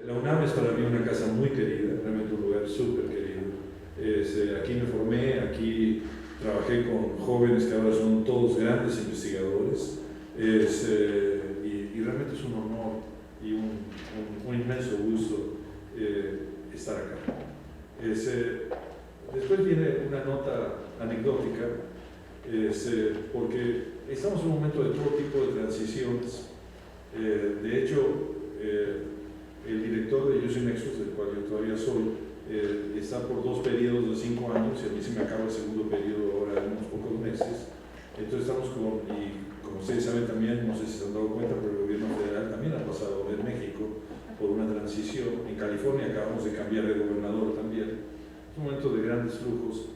La UNAM es para mí una casa muy querida, realmente un lugar súper querido. Aquí me formé, aquí trabajé con jóvenes que ahora son todos grandes investigadores, y realmente es un honor y un inmenso gusto estar acá. Después viene una nota anecdótica, porque estamos en un momento de todo tipo de transiciones. De hecho, el director de UC Nexus, del cual yo todavía soy, está por 2 periodos de 5 años, y a mí se me acaba el segundo periodo ahora en unos pocos meses. Entonces estamos y como ustedes saben también, no sé si se han dado cuenta, pero el gobierno federal también ha pasado en México por una transición. En California acabamos de cambiar de gobernador también. Es un momento de grandes flujos,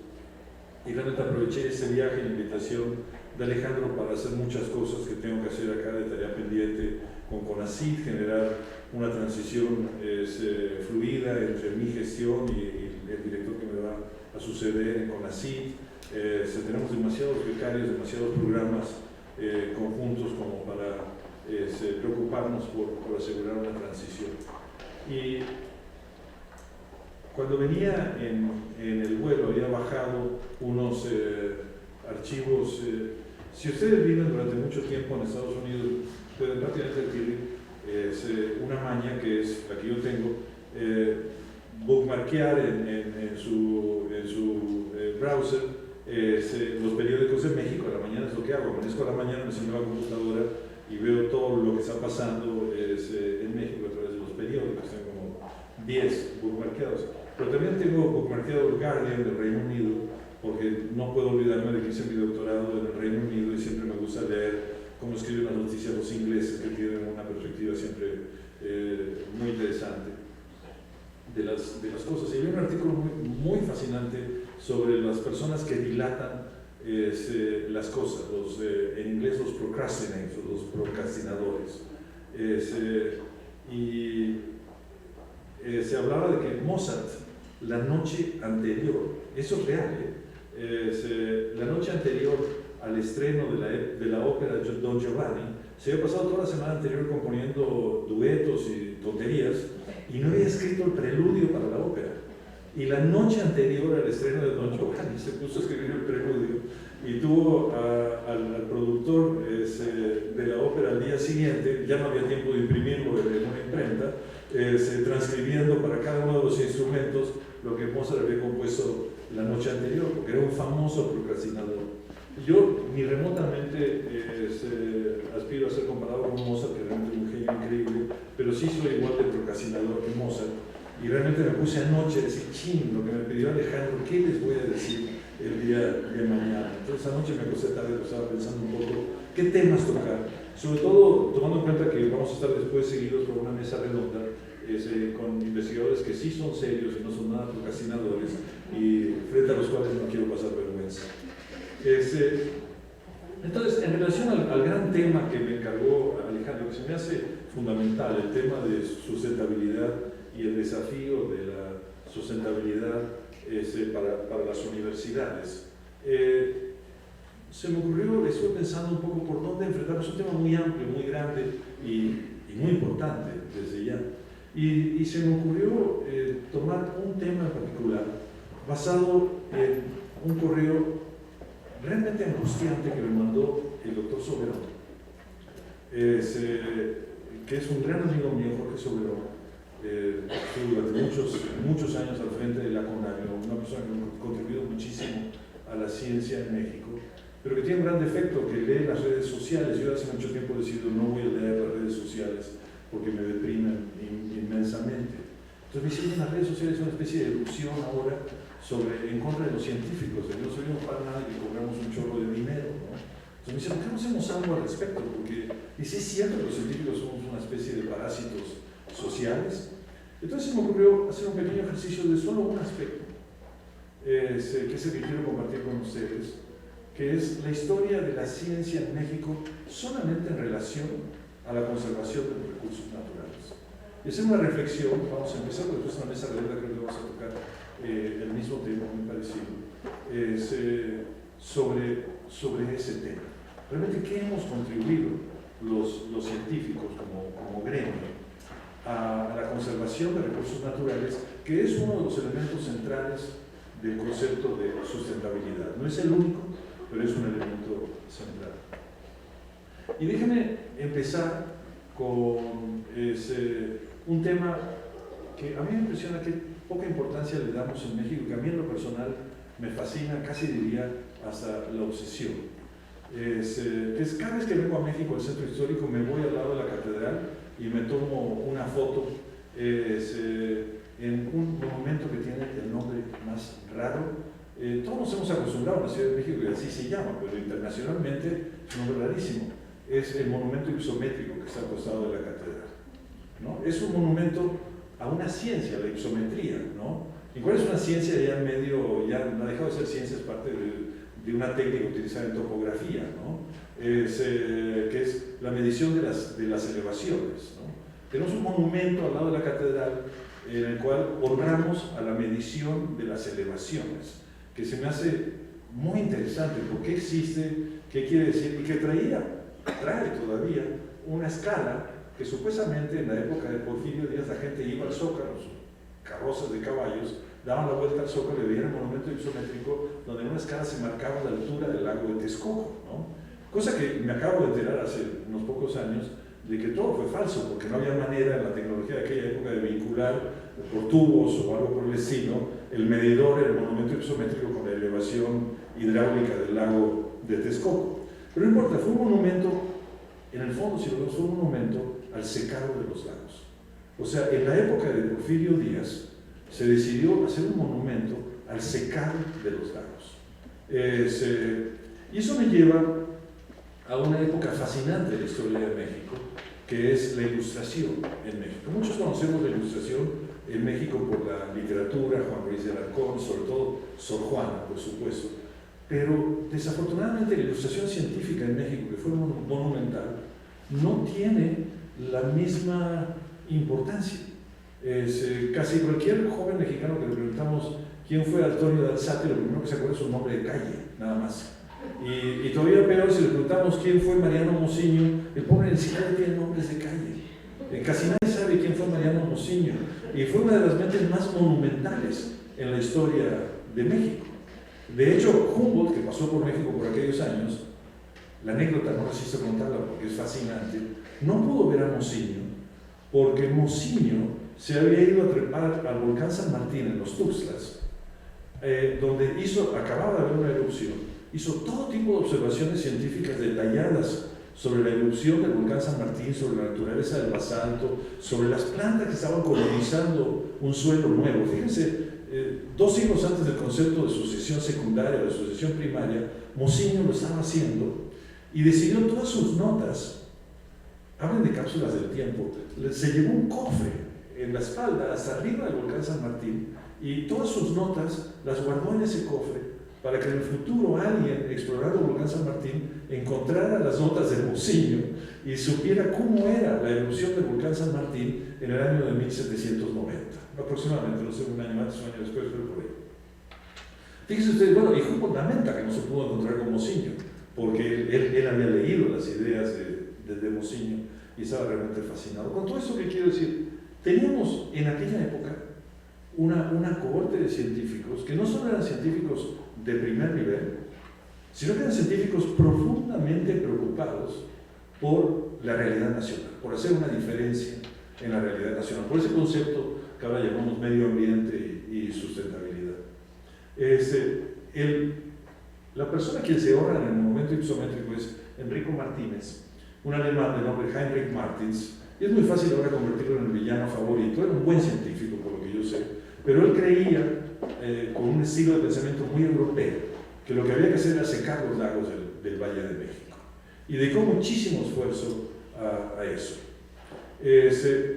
y realmente aproveché ese viaje y la invitación de Alejandro para hacer muchas cosas que tengo que hacer acá de tarea pendiente con CONACYT, generar una transición fluida entre mi gestión y el director que me va a suceder en CONACYT. Tenemos demasiados becarios, demasiados programas conjuntos como para preocuparnos por asegurar una transición. Y cuando venía en el vuelo había bajado unos archivos. Si ustedes viven durante mucho tiempo en Estados Unidos, pueden prácticamente adquirir una maña que es la que yo tengo, bookmarkear en su browser los periódicos de México. A la mañana es lo que hago, amanezco a la mañana, me siento a la computadora y veo todo lo que está pasando en México a través de los periódicos. Tengo como 10 bookmarkeados, pero también tengo bookmarkeado el Guardian del Reino Unido, porque no puedo olvidarme de que hice mi doctorado en el Reino Unido y siempre me gusta leer cómo escriben las noticias los ingleses, que tienen una perspectiva siempre muy interesante de las cosas. Y hay un artículo muy fascinante sobre las personas que dilatan las cosas, en inglés los procrastinators, los procrastinadores. Se hablaba de que Mozart, la noche anterior, eso es real, la noche anterior al estreno de la ópera Don Giovanni, se había pasado toda la semana anterior componiendo duetos y tonterías, y no había escrito el preludio para la ópera. Y la noche anterior al estreno de Don Giovanni se puso a escribir el preludio, y tuvo al productor de la ópera al día siguiente, ya no había tiempo de imprimirlo en una imprenta, transcribiendo para cada uno de los instrumentos lo que Mozart había compuesto la noche anterior, porque era un famoso procrastinador. Yo ni remotamente aspiro a ser comparado con Mozart, que realmente es un genio increíble, pero sí soy igual de procrastinador que Mozart. Y realmente me puse anoche a decir, lo que me pidió Alejandro, ¿qué les voy a decir el día de mañana? Entonces anoche me acosté tarde, estaba pensando un poco qué temas tocar, sobre todo tomando en cuenta que vamos a estar después seguidos por una mesa redonda con investigadores que sí son serios y no son nada procrastinadores, y frente a los cuales no quiero pasar vergüenza. Entonces, en relación al gran tema que me encargó Alejandro, que se me hace fundamental, el tema de sustentabilidad y el desafío de la sustentabilidad para las universidades, se me ocurrió, estuve pensando un poco por dónde enfrentarnos. Un tema muy amplio, muy grande y muy importante desde ya. Y se me ocurrió tomar un tema en particular basado en un correo realmente angustiante que me mandó el doctor Soberón, que es un gran amigo mío, Jorge Soberón. Estuvo durante muchos años al frente de la CONAVIO, una persona que ha contribuido muchísimo a la ciencia en México, pero que tiene un gran defecto, que lee las redes sociales. Yo hace mucho tiempo he decidido no voy a leer las redes sociales porque me deprimen inmensamente. Entonces me dicen, las redes sociales son una especie de erupción ahora en contra de los científicos. Yo soy un para nada que cobramos un chorro de dinero, ¿no? Entonces me dicen, ¿por qué no hacemos algo al respecto? Porque dice, es cierto que los científicos somos una especie de parásitos sociales. Entonces se me ocurrió hacer un pequeño ejercicio de solo un aspecto, que es el que quiero compartir con ustedes, que es la historia de la ciencia en México solamente en relación a la conservación de los recursos naturales. Y hacer una reflexión, vamos a empezar, porque después en la mesa redonda creo que vamos a tocar el mismo tema muy parecido, sobre ese tema. Realmente, ¿qué hemos contribuido los científicos como gremio a la conservación de recursos naturales, que es uno de los elementos centrales del concepto de sustentabilidad. No es el único, pero es un elemento central. Y déjenme empezar con un tema que a mí me impresiona que poca importancia le damos en México, que a mí en lo personal me fascina, casi diría hasta la obsesión. Cada vez que vengo a México, al centro histórico, me voy al lado de la catedral y me tomo una foto en un monumento que tiene el nombre más raro. Todos nos hemos acostumbrado en la Ciudad de México que así se llama, pero internacionalmente es un nombre rarísimo. Es el monumento ipsométrico que está al costado de la catedral, ¿no? Es un monumento a una ciencia, la ipsometría, ¿no? ¿Y cuál es una ciencia? Ya en medio, ya ha dejado de ser ciencia, es parte de una técnica utilizada en topografía, ¿no? Que es la medición de las elevaciones, ¿no? Tenemos un monumento al lado de la catedral en el cual honramos a la medición de las elevaciones, que se me hace muy interesante. ¿Por qué existe? ¿Qué quiere decir? Y que trae todavía una escala que supuestamente en la época de Porfirio Díaz la gente iba al Zócalo, carrozas de caballos, daban la vuelta al Zócalo y veían el monumento ipsométrico donde en una escala se marcaba la altura del lago de Texcoco, ¿no? Cosa que me acabo de enterar hace unos pocos años de que todo fue falso, porque no había manera en la tecnología de aquella época de vincular por tubos o algo por el estilo el medidor en el monumento ipsométrico con la elevación hidráulica del lago de Texcoco. Pero no importa, fue un monumento, en el fondo, si lo vemos, fue un monumento al secado de los lagos. O sea, en la época de Porfirio Díaz se decidió hacer un monumento al secado de los lagos. Y eso me lleva a una época fascinante de la historia de México, que es la Ilustración en México. Muchos conocemos la Ilustración en México por la literatura, Juan Ruiz de Alarcón, sobre todo Sor Juana, por supuesto. Pero desafortunadamente la Ilustración científica en México, que fue monumental, no tiene la misma importancia. Casi cualquier joven mexicano que le preguntamos quién fue Antonio de Alzate, lo primero que se acuerda es su nombre de calle, nada más. Y todavía peor, si le preguntamos quién fue Mariano Mociño, el pobre ni siquiera tiene nombres de calle. Casi nadie sabe quién fue Mariano Mociño. Y fue una de las mentes más monumentales en la historia de México. De hecho, Humboldt, que pasó por México por aquellos años, la anécdota no resisto contarla porque es fascinante, no pudo ver a Mociño porque Mociño se había ido a trepar al volcán San Martín en los Tuxtlas, donde acababa de haber una erupción, hizo todo tipo de observaciones científicas detalladas sobre la erupción del volcán San Martín, sobre la naturaleza del basalto, sobre las plantas que estaban colonizando un suelo nuevo. Fíjense, 2 siglos antes del concepto de sucesión secundaria o de sucesión primaria, Mociño lo estaba haciendo y decidió todas sus notas. Hablen de cápsulas del tiempo. Se llevó un cofre en la espalda hasta arriba del volcán San Martín y todas sus notas las guardó en ese cofre para que en el futuro alguien explorando el volcán San Martín encontrara las notas de Mociño y supiera cómo era la erupción del volcán San Martín en el año de 1790, aproximadamente, no sé, un año antes, un año después, pero por ahí. Fíjense ustedes, bueno, y Humboldt lamenta que no se pudo encontrar con Mociño, porque él había leído las ideas de Mociño y estaba realmente fascinado. Con todo esto que quiero decir, teníamos en aquella época una cohorte de científicos que no solo eran científicos de primer nivel, sino que eran científicos profundamente preocupados por la realidad nacional, por hacer una diferencia en la realidad nacional, por ese concepto que ahora llamamos medio ambiente y sustentabilidad. La persona que se honra en el momento ipsométrico es Enrico Martínez, un alemán de nombre Heinrich Martins, y es muy fácil ahora convertirlo en el villano favorito. Era un buen científico, por lo que yo sé, pero él creía, con un estilo de pensamiento muy europeo, que lo que había que hacer era secar los lagos del Valle de México. Y dedicó muchísimo esfuerzo a eso.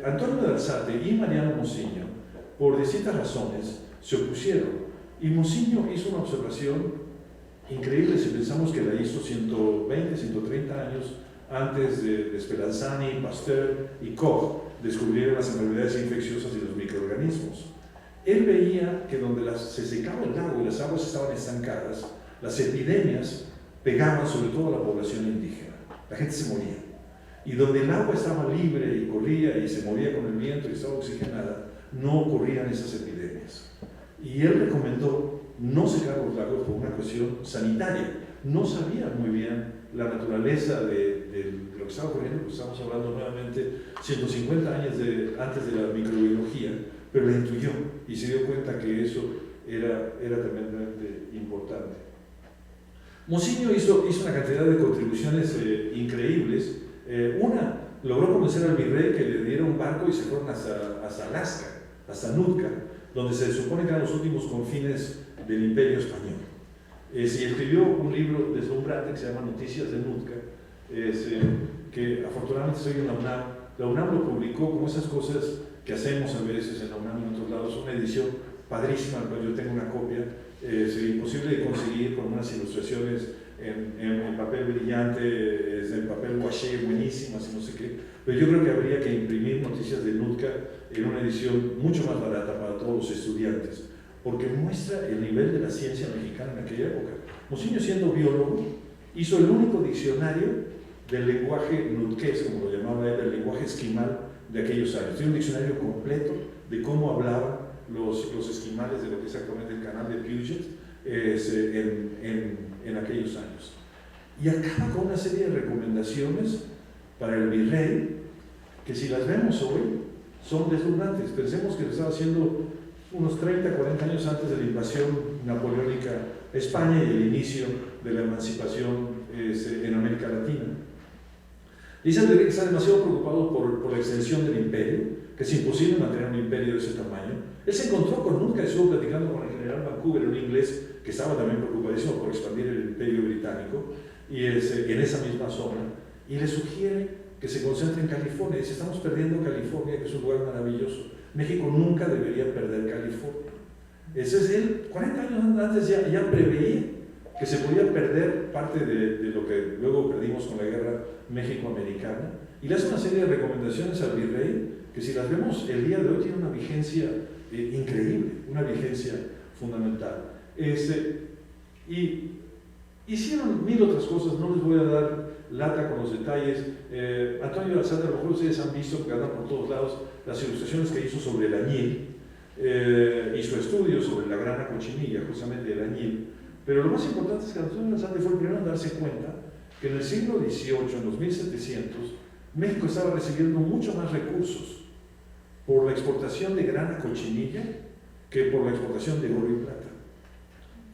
Antonio de Alzate y Mariano Mociño, por distintas razones, se opusieron. Y Mociño hizo una observación increíble si pensamos que la hizo 120, 130 años antes de Spallanzani, Pasteur y Koch descubrieron las enfermedades infecciosas y los microorganismos. Él veía que donde se secaba el lago y las aguas estaban estancadas, las epidemias pegaban sobre todo a la población indígena. La gente se moría. y donde el agua estaba libre y corría y se movía con el viento y estaba oxigenada, no ocurrían esas epidemias. Y él recomendó no secar los lagos por una cuestión sanitaria. No sabía muy bien la naturaleza de lo que estaba ocurriendo, porque estamos hablando nuevamente 150 años antes de la microbiología, pero la intuyó y se dio cuenta que eso era tremendamente importante. Monsignor hizo una cantidad de contribuciones increíbles. Una, logró convencer al virrey que le diera un barco y se fueron hasta Alaska, hasta Nootka, donde se supone que eran los últimos confines del Imperio Español. Y escribió un libro deslumbrante que se llama Noticias de Nootka, que afortunadamente estoy en la UNAM. La UNAM lo publicó como esas cosas que hacemos a veces en la UNAM y en otros lados, una edición padrísima, en la cual yo tengo una copia, imposible de conseguir, con unas ilustraciones en papel brillante, en papel washi, buenísimas y no sé qué, pero yo creo que habría que imprimir Noticias de Nootka en una edición mucho más barata para todos los estudiantes, porque muestra el nivel de la ciencia mexicana en aquella época. Monsignor, siendo biólogo, hizo el único diccionario del lenguaje nutqués, como lo llamaba él, el lenguaje esquimal de aquellos años. Tiene un diccionario completo de cómo hablaban los esquimales de lo que es actualmente el canal de Puget en aquellos años. Y acaba con una serie de recomendaciones para el virrey, que si las vemos hoy, son deslumbrantes. Pensemos que lo estaba haciendo unos 30, 40 años antes de la invasión napoleónica a España y el inicio de la emancipación en América Latina. Dice el virrey que está demasiado preocupado por la extensión del imperio, que es imposible mantener un imperio de ese tamaño. Él se encontró con Nootka y estuvo platicando con el general Vancouver, un inglés que estaba también preocupadísimo por expandir el imperio británico, y en esa misma zona, y le sugiere que se concentre en California. Dice, estamos perdiendo California, que es un lugar maravilloso. México nunca debería perder California. Ese es él, 40 años antes ya preveía que se podía perder parte de lo que luego perdimos con la guerra México-americana, y le hace una serie de recomendaciones al virrey que, si las vemos el día de hoy, tiene una vigencia increíble, una vigencia fundamental. Y hicieron mil otras cosas, no les voy a dar lata con los detalles. Antonio Alzate, a lo mejor ustedes han visto que andan por todos lados las ilustraciones que hizo sobre el añil y su estudio sobre la grana cochinilla, justamente el añil. Pero lo más importante es que Antonio Alzate fue el primero en darse cuenta que en el siglo XVIII, en los 1700, México estaba recibiendo mucho más recursos por la exportación de grana cochinilla que por la exportación de oro y plata.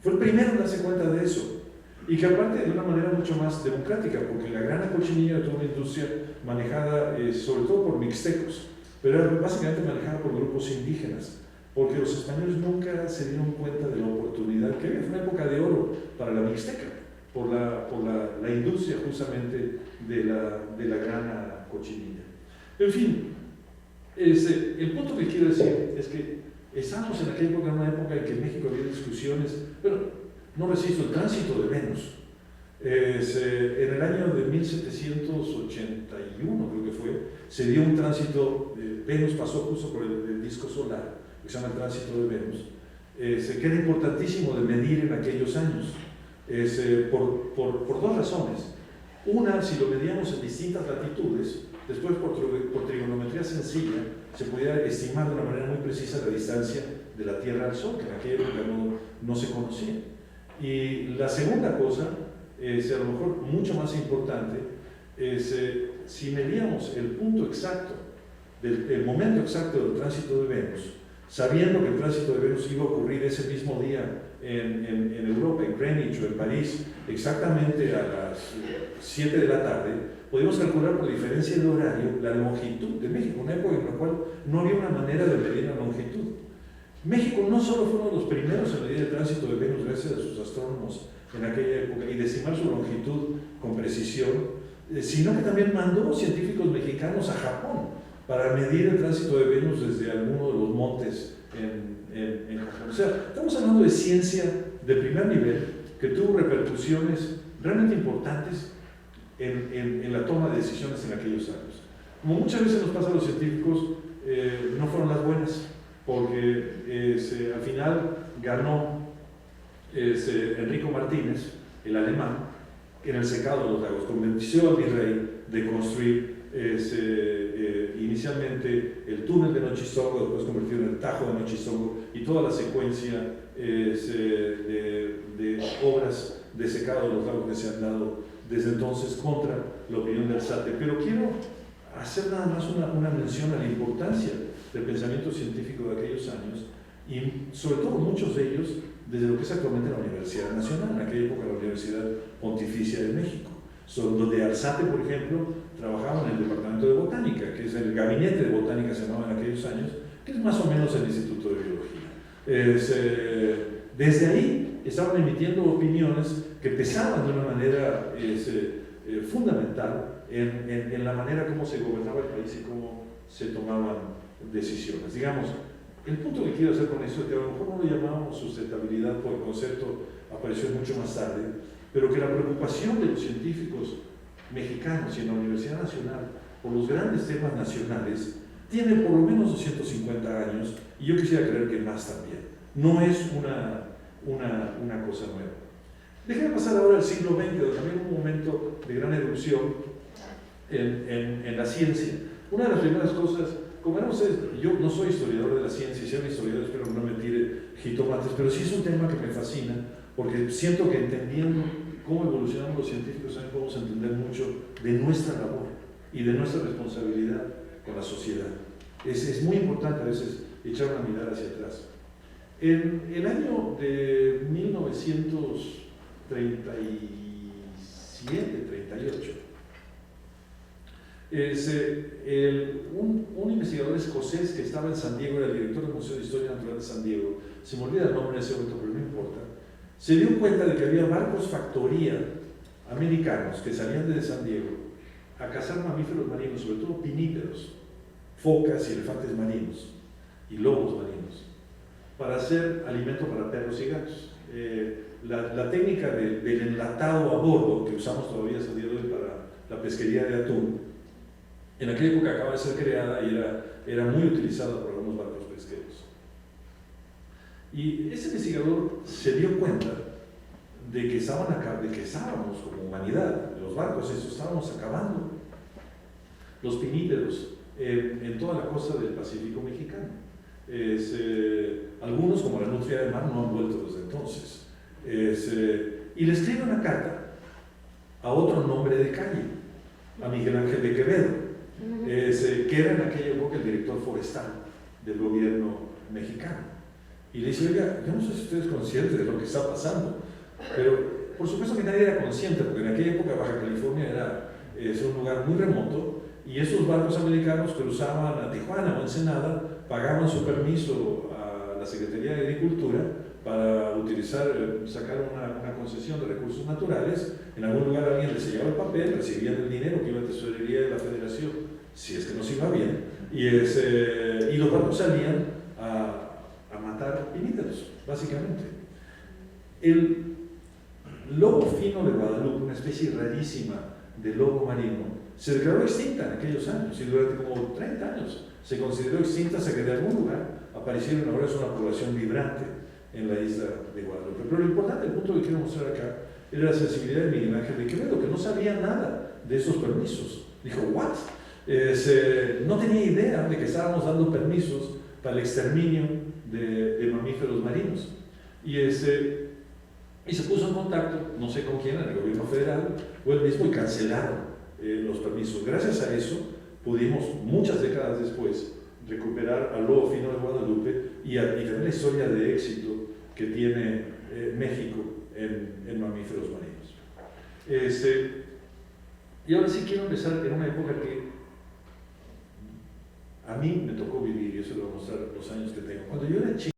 Fue el primero en darse cuenta de eso, y que aparte de una manera mucho más democrática, porque la grana cochinilla era una industria manejada sobre todo por mixtecos, pero era básicamente manejada por grupos indígenas, porque los españoles nunca se dieron cuenta de la oportunidad que había. Fue una época de oro para la mixteca, por la industria justamente de la grana cochinilla. En fin, el punto que quiero decir es que estamos en aquella época, en una época en que en México había discusiones, bueno, no resisto, el tránsito de Venus. En el año de 1781, creo que fue, se dio un tránsito, Venus pasó justo por el disco solar, que se llama el tránsito de Venus, que era importantísimo de medir en aquellos años, por dos razones. Una, si lo medíamos en distintas latitudes, después por trigonometría sencilla, se podía estimar de una manera muy precisa la distancia de la Tierra al Sol, que en aquella época no se conocía. Y la segunda cosa, a lo mejor mucho más importante, si medíamos el punto exacto, el momento exacto del tránsito de Venus, sabiendo que el tránsito de Venus iba a ocurrir ese mismo día en Europa, en Greenwich o en París, exactamente a las 7 de la tarde, podíamos calcular por diferencia de horario la longitud de México, una época en la cual no había una manera de medir la longitud. México no solo fue uno de los primeros en medir el tránsito de Venus gracias a sus astrónomos en aquella época y estimar su longitud con precisión, sino que también mandó científicos mexicanos a Japón para medir el tránsito de Venus desde alguno de los montes en Japón. O sea, estamos hablando de ciencia de primer nivel que tuvo repercusiones realmente importantes en la toma de decisiones en aquellos años. Como muchas veces nos pasa a los científicos, no fueron las buenas, porque al final ganó Enrico Martínez, el alemán, en el secado de los lagos, convenció al virrey de construir inicialmente el túnel de Nochistongo, después convertido en el Tajo de Nochistongo, y toda la secuencia de obras de secado de los lagos que se han dado desde entonces contra la opinión del SATE. Pero quiero hacer nada más una mención a la importancia del pensamiento científico de aquellos años, y sobre todo muchos de ellos desde lo que es actualmente la Universidad Nacional, en aquella época la Universidad Pontificia de México, donde Alzate, por ejemplo, trabajaba en el Departamento de Botánica, que es el Gabinete de Botánica, se llamaba en aquellos años, que es más o menos el Instituto de Biología. Desde ahí estaban emitiendo opiniones que pesaban de una manera fundamental en la manera como se gobernaba el país y cómo se tomaban decisiones. Digamos, el punto que quiero hacer con esto es que a lo mejor no lo llamábamos sustentabilidad, porque el concepto apareció mucho más tarde, pero que la preocupación de los científicos mexicanos y en la Universidad Nacional por los grandes temas nacionales tiene por lo menos 250 años, y yo quisiera creer que más también. No es una cosa nueva. Déjenme pasar ahora al siglo XX, donde también hubo un momento de gran erupción en la ciencia. Una de las primeras cosas, como verán ustedes, yo no soy historiador de la ciencia, y si soy historiador espero que no me tire jitomates, pero sí es un tema que me fascina, porque siento que entendiendo cómo evolucionamos los científicos también podemos entender mucho de nuestra labor y de nuestra responsabilidad con la sociedad. Es muy importante a veces echar una mirada hacia atrás. En el año de 1937-38, un investigador escocés que estaba en San Diego, era el director del Museo de Historia Natural de San Diego, se me olvida el nombre en ese momento, pero no importa, se dio cuenta de que había barcos factoría americanos que salían desde San Diego a cazar mamíferos marinos, sobre todo pinípedos, focas y elefantes marinos y lobos marinos, para hacer alimento para perros y gatos. La técnica del enlatado a bordo, que usamos todavía hasta el día de hoy para la pesquería de atún, en aquella época acaba de ser creada y era muy utilizada por algunos barcos pesqueros. Y ese investigador se dio cuenta de que estábamos como humanidad, los barcos estos, estábamos acabando los pinípedos en toda la costa del Pacífico mexicano. Algunos, como la nutria del mar, no han vuelto desde entonces. Y le escribe una carta a otro nombre de calle, a Miguel Ángel de Quevedo, que era en aquella época el director forestal del gobierno mexicano. Y le dice: oiga, yo no sé si usted es consciente de lo que está pasando, pero por supuesto que nadie era consciente, porque en aquella época Baja California era un lugar muy remoto, y esos barcos americanos cruzaban a Tijuana o Ensenada, pagaban su permiso a la Secretaría de Agricultura para sacar una concesión de recursos naturales. En algún lugar alguien les sellaba el papel, recibían el dinero que iba a tesorería de la Federación, si es que nos iba bien, y los barcos salían a matar pinípedos, básicamente. El lobo fino de Guadalupe, una especie rarísima de lobo marino, se declaró extinta en aquellos años, y durante como 30 años se consideró extinta hasta que de algún lugar aparecieron. Ahora es una población vibrante en la isla de Guadalupe. Pero lo importante, el punto que quiero mostrar acá, era la sensibilidad de Miguel Ángel de Quevedo, que no sabía nada de esos permisos. Dijo: ¿what? No tenía idea de que estábamos dando permisos para el exterminio de mamíferos marinos. Y se puso en contacto, no sé con quién, en el gobierno federal o el mismo, y cancelaron los permisos. Gracias a eso pudimos, muchas décadas después, recuperar al lobo fino de Guadalupe y también la historia de éxito que tiene México en mamíferos marinos. Y ahora sí quiero empezar en una época que a mí me tocó vivir, y eso lo voy a mostrar los años que tengo. Cuando yo era chico,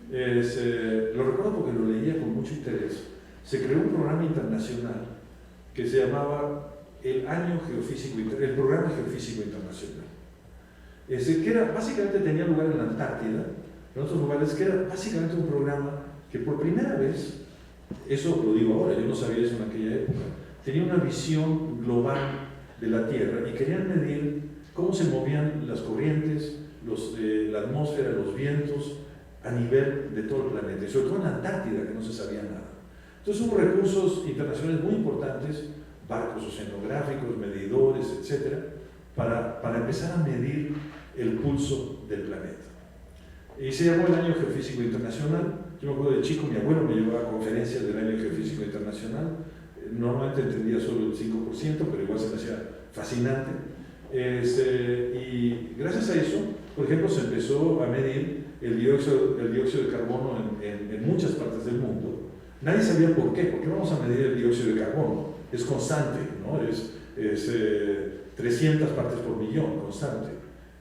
lo recuerdo porque lo leía con mucho interés, se creó un programa internacional que se llamaba el Programa Geofísico Internacional. Que básicamente tenía lugar en la Antártida, en otros lugares, que era básicamente un programa que por primera vez, eso lo digo ahora, yo no sabía eso en aquella época, tenía una visión global de la Tierra y querían medir cómo se movían las corrientes, la atmósfera, los vientos a nivel de todo el planeta, y sobre todo en la Antártida, que no se sabía nada. Entonces hubo recursos internacionales muy importantes, barcos oceanográficos, medidores, etc., para empezar a medir el pulso del planeta. Y se llamó el Año Geofísico Internacional. Yo me acuerdo de chico, mi abuelo me llevaba a conferencias del Año Geofísico Internacional. Normalmente entendía solo el 5%, pero igual se me hacía fascinante. Y gracias a eso, por ejemplo, se empezó a medir el dióxido de carbono en muchas partes del mundo. Nadie sabía por qué vamos a medir el dióxido de carbono. Es constante, ¿no? Es 300 partes por millón, constante.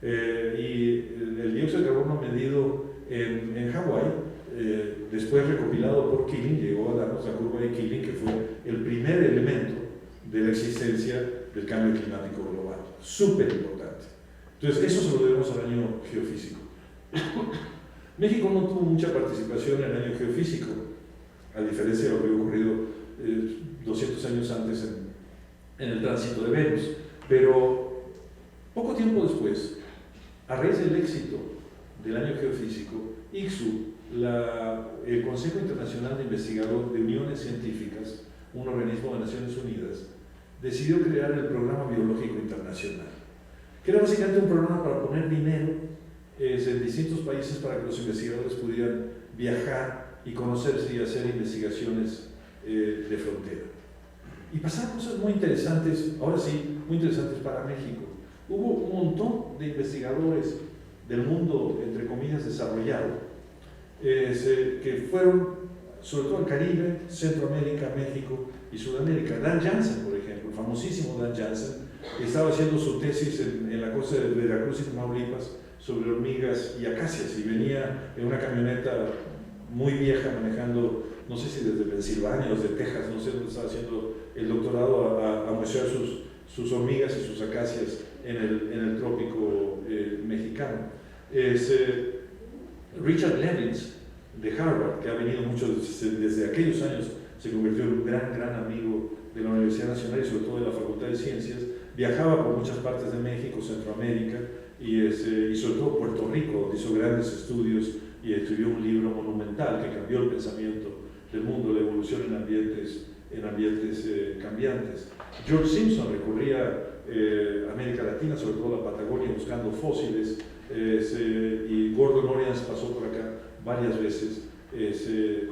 Y el dióxido de carbono medido en Hawái, después recopilado por Keeling, llegó a darnos la curva de Keeling, que fue el primer elemento de la existencia del cambio climático global. Súper importante. Entonces, eso se lo debemos al año geofísico. México no tuvo mucha participación en el año geofísico, a diferencia de lo que había ocurrido 200 años antes en el tránsito de Venus. Pero poco tiempo después, a raíz del éxito del año geofísico, ICSU, el Consejo Internacional de Investigadores de Uniones Científicas, un organismo de Naciones Unidas, decidió crear el Programa Biológico Internacional, que era básicamente un programa para poner dinero en distintos países para que los investigadores pudieran viajar y conocerse y hacer investigaciones de frontera. Y pasaron cosas muy interesantes, ahora sí, muy interesantes para México. Hubo un montón de investigadores del mundo, entre comillas, desarrollado, que fueron sobre todo al Caribe, Centroamérica, México y Sudamérica. Dan Jansen, por ejemplo, el famosísimo Dan Jansen, estaba haciendo su tesis en la costa de Veracruz y Tamaulipas sobre hormigas y acacias, y venía en una camioneta muy vieja manejando, no sé si desde Pensilvania o desde Texas, no sé dónde estaba haciendo el doctorado, a muestrear sus hormigas y sus acacias en el trópico mexicano. Richard Levins, de Harvard, que ha venido mucho desde aquellos años, se convirtió en un gran amigo de la Universidad Nacional y sobre todo de la Facultad de Ciencias. Viajaba por muchas partes de México, Centroamérica y sobre todo Puerto Rico, donde hizo grandes estudios y escribió un libro monumental que cambió el pensamiento del mundo, la evolución en ambientes cambiantes. George Simpson recorría América Latina, sobre todo la Patagonia, buscando fósiles, y Gordon Orians pasó por acá varias veces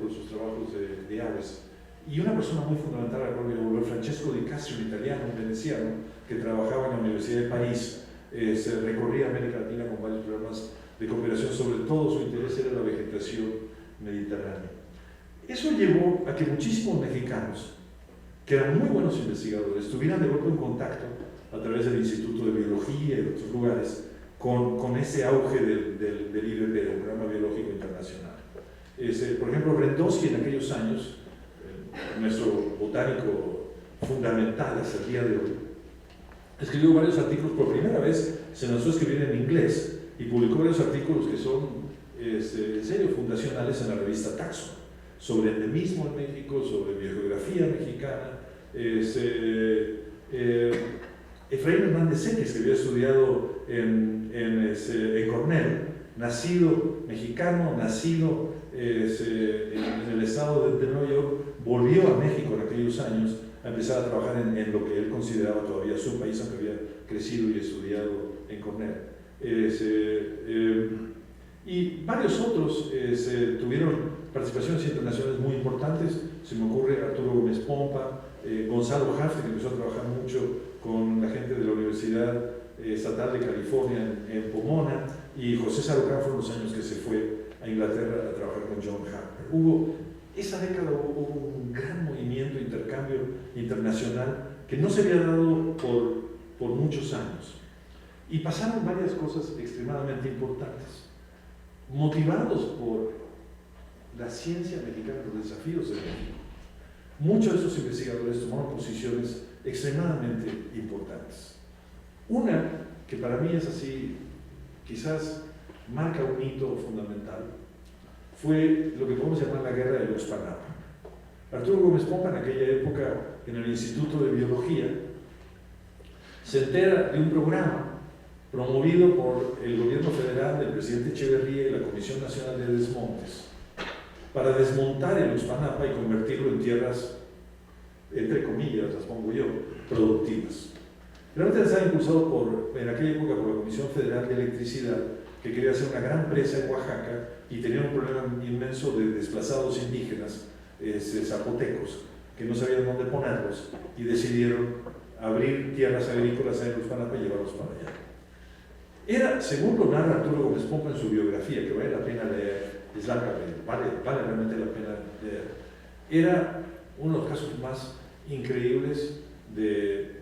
con sus trabajos de aves. Y una persona muy fundamental al cual me volvió, Francesco Di Castro, un italiano, un veneciano, que trabajaba en la Universidad de París, se recorría América Latina con varios programas de cooperación. Sobre todo su interés era la vegetación mediterránea. Eso llevó a que muchísimos mexicanos, que eran muy buenos investigadores, tuvieran de golpe un contacto a través del Instituto de Biología y de otros lugares con ese auge del IBB, del Programa Biológico Internacional. Por ejemplo, Brendowski en aquellos años, nuestro botánico fundamental hasta el día de hoy, escribió varios artículos. Por primera vez se lanzó a escribir en inglés y publicó varios artículos que son en serio fundacionales en la revista Taxon, sobre endemismo en México, sobre biogeografía mexicana. Efraín Hernández Enríquez, que había estudiado en Cornell, nacido mexicano, nacido en el estado de Nueva York, volvió a México en aquellos años a empezar a trabajar en lo que él consideraba todavía su país, aunque había crecido y estudiado en Cornell. Y varios otros tuvieron participaciones internacionales muy importantes. Se me ocurre Arturo Gómez Pompa, Gonzalo Jaffe, que empezó a trabajar mucho con la gente de la Universidad Estatal de California en Pomona, y José Sarucán fueron los años que se fue a Inglaterra a trabajar con John Harper. Esa década hubo un gran movimiento, intercambio internacional que no se había dado por muchos años. Y pasaron varias cosas extremadamente importantes. Motivados por la ciencia mexicana, los desafíos de México, muchos de esos investigadores tomaron posiciones extremadamente importantes. Una que para mí es así, quizás marca un hito fundamental, fue lo que podemos llamar la Guerra de Oxpanapa. Arturo Gómez Pompa, en aquella época en el Instituto de Biología, se entera de un programa promovido por el gobierno federal del presidente Echeverría y la Comisión Nacional de Desmontes, para desmontar el Oxpanapa y convertirlo en tierras entre comillas, las pongo yo, productivas. Realmente estaba impulsado en aquella época por la Comisión Federal de Electricidad, que quería hacer una gran presa en Oaxaca y tenía un problema inmenso de desplazados indígenas, zapotecos, que no sabían dónde ponerlos y decidieron abrir tierras agrícolas en Uxmalapa y llevarlos para allá. Era, según lo narra Arturo Gómez Pompa en su biografía, que vale la pena leer, es larga, vale realmente la pena leer, era uno de los casos más increíbles de,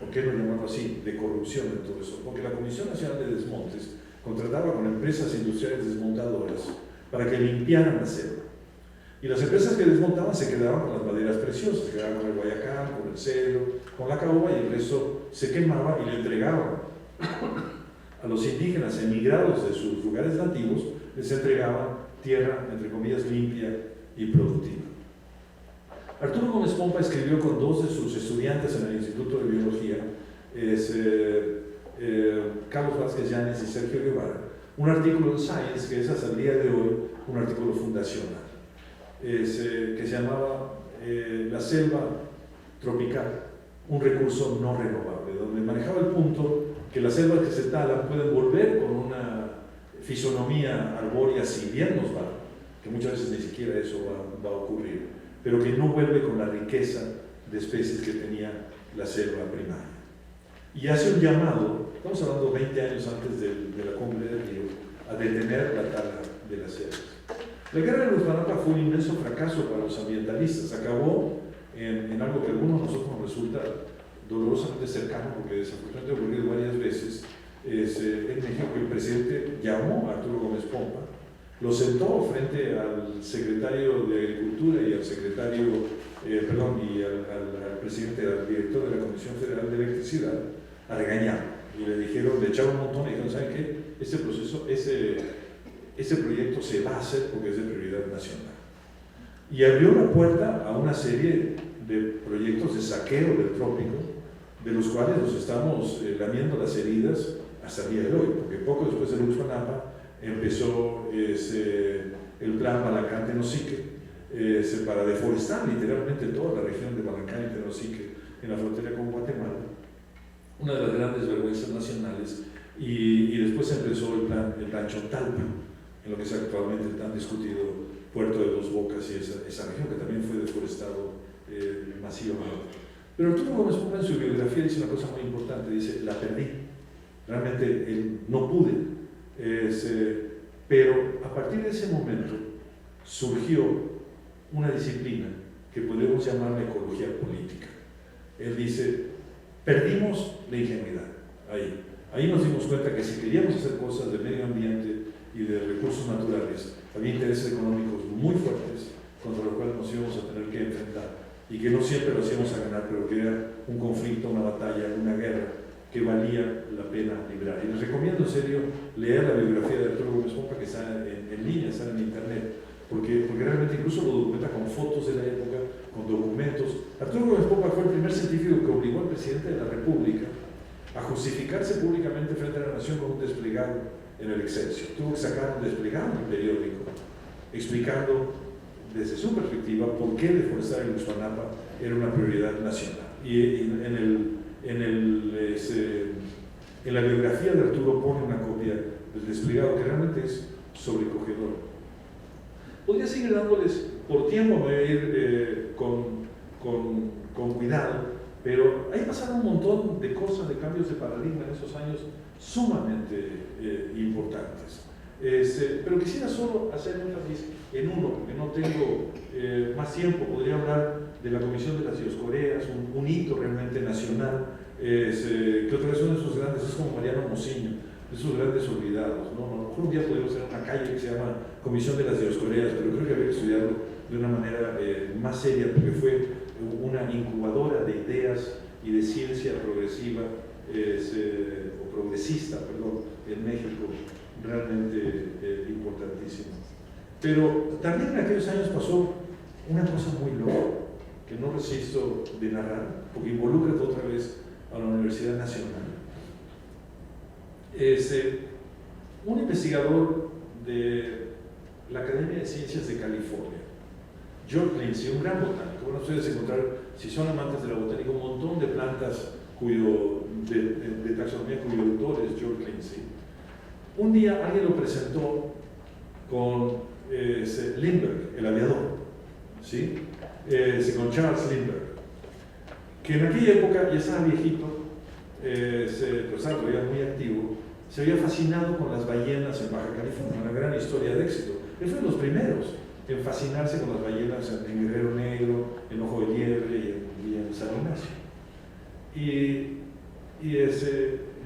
¿por qué no llamarlo así?, de corrupción en todo eso, porque la Comisión Nacional de Desmontes contrataba con empresas industriales desmontadoras para que limpiaran la selva. Y las empresas que desmontaban se quedaban con las maderas preciosas, se quedaban con el guayacán, con el cedro, con la caoba, y el resto se quemaba y le entregaban a los indígenas emigrados de sus lugares nativos, les entregaban tierra, entre comillas, limpia y productiva. Arturo Gómez Pompa escribió con dos de sus estudiantes en el Instituto de Biología, Carlos Vázquez Llanes y Sergio Guevara, un artículo en Science que es hasta el día de hoy un artículo fundacional, que se llamaba La selva tropical, un recurso no renovable, donde manejaba el punto que las selvas que se talan pueden volver con una fisonomía arbórea, si bien nos va, que muchas veces ni siquiera eso va a ocurrir, pero que no vuelve con la riqueza de especies que tenía la selva primaria. Y hace un llamado, estamos hablando 20 años antes de la cumbre del Río, a detener la tala de las selvas. La guerra de Uxmalapa fue un inmenso fracaso para los ambientalistas. Acabó en algo que a algunos de nosotros nos resulta dolorosamente cercano, porque desafortunadamente ha ocurrido varias veces. En México el presidente llamó a Arturo Gómez Pompa, lo sentó frente al secretario de Agricultura y al secretario, y al presidente, al director de la Comisión Federal de Electricidad, a regañar. Y le dijeron, le echaron un montón y dijeron, ¿saben qué? Este proyecto se va a hacer porque es de prioridad nacional. Y abrió la puerta a una serie de proyectos de saqueo del trópico, de los cuales nos estamos lamiendo las heridas hasta el día de hoy, porque poco después de Uxmalapa empezó el plan Balancán-Tenosique para deforestar literalmente toda la región de Balancán y Tenosique en la frontera con Guatemala, una de las grandes vergüenzas nacionales, y después empezó el plan Chontalpa, en lo que es actualmente el tan discutido Puerto de Dos Bocas y esa región que también fue deforestado masivamente. Pero Arturo Gómez Pompa en su biografía dice una cosa muy importante, dice, la perdí, realmente no pude, pero a partir de ese momento surgió una disciplina que podemos llamar la ecología política. Él dice, perdimos la ingenuidad, ahí nos dimos cuenta que si queríamos hacer cosas de medio ambiente y de recursos naturales, había intereses económicos muy fuertes contra los cuales nos íbamos a tener que enfrentar, y que no siempre lo hacíamos a ganar, pero que era un conflicto, una batalla, una guerra que valía la pena librar. Y les recomiendo en serio leer la biografía de Arturo Gómez Pompa, que está en línea, está en internet, porque realmente incluso lo documenta con fotos de la época, con documentos. Arturo Gómez Pompa fue el primer científico que obligó al presidente de la República a justificarse públicamente frente a la nación con un desplegado en el Excelsior. Tuvo que sacar un desplegado en el periódico explicando desde su perspectiva por qué deforestar el Uxmalapa era una prioridad nacional. Y en la biografía de Arturo pone una copia del desplegado que realmente es sobrecogedor. Podría seguir dándoles, por tiempo me voy a ir con cuidado, pero ahí pasaron un montón de cosas, de cambios de paradigma en esos años sumamente importantes. Pero quisiera solo hacer énfasis en uno, porque no tengo más tiempo. Podría hablar de la Comisión de las Dioscoreas, un hito realmente nacional, que otra vez son de esos grandes, es como Mariano Mociño, de esos grandes olvidados, ¿no? A lo mejor un día podemos hacer una calle que se llama Comisión de las Dioscoreas, pero creo que habría que estudiarlo de una manera más seria, porque fue una incubadora de ideas y de ciencia progresiva, o progresista, en México, realmente importantísimo. Pero también en aquellos años pasó una cosa muy loca que no resisto de narrar, porque involucra otra vez a la Universidad Nacional. Un investigador de la Academia de Ciencias de California, George Lindsay, un gran botánico. Bueno, ustedes encontrar si son amantes de la botánica, un montón de plantas de taxonomía cuyo autor es George Lindsay. Un día alguien lo presentó con Lindbergh, el aviador, ¿sí? Con Charles Lindbergh, que en aquella época ya estaba viejito, pero estaba todavía muy activo, se había fascinado con las ballenas en Baja California, una gran historia de éxito. Él fue de los primeros en fascinarse con las ballenas en Guerrero Negro, en Ojo de Liebre y en San Ignacio.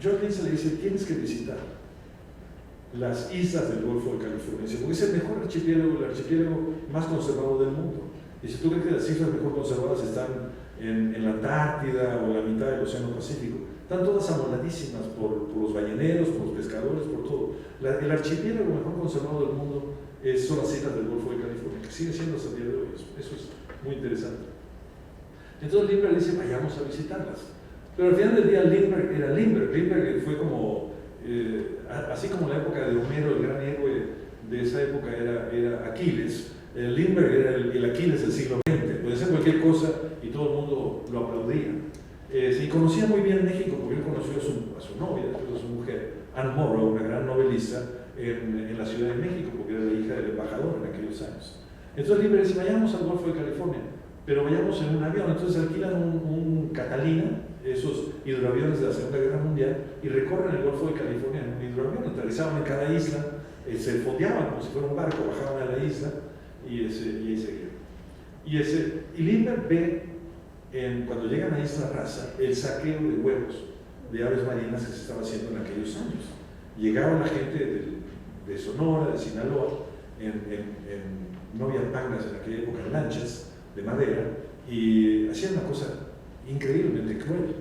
George Lindsay le dice, tienes que visitar las islas del Golfo de California. Dice, porque es el mejor archipiélago, el archipiélago más conservado del mundo. Dice, ¿tú crees que las islas mejor conservadas están en la Antártida o en la mitad del Océano Pacífico? Están todas amoladísimas por los balleneros, por los pescadores, por todo. El archipiélago mejor conservado del mundo son las islas del Golfo de California, que sigue siendo hasta el día de hoy. Eso es muy interesante. Entonces Lindbergh dice, vayamos a visitarlas. Pero al final del día Lindbergh era Lindbergh. Lindbergh fue como, así como en la época de Homero, el gran héroe de esa época era Aquiles. Lindbergh era el Aquiles del siglo XX. Podía hacer cualquier cosa y todo el mundo lo aplaudía. Y conocía muy bien México porque él conoció a su novia, a su mujer, Anne Morrow, una gran novelista en la Ciudad de México, porque era la hija del embajador en aquellos años. Entonces Lindbergh dice, vayamos al Golfo de California, pero vayamos en un avión. Entonces alquilan un Catalina, esos hidroaviones de la Segunda Guerra Mundial, y recorren el Golfo de California en un hidroavión. Aterrizaban en cada isla, se fondeaban como si fuera un barco, bajaban a la isla y ahí seguían. Y Lindbergh ve, cuando llegan a Isla Raza, el saqueo de huevos de aves marinas que se estaba haciendo en aquellos años. Llegaba la gente de Sonora, de Sinaloa, no había pangas en aquella época, lanchas de madera, y hacían una cosa increíblemente cruel,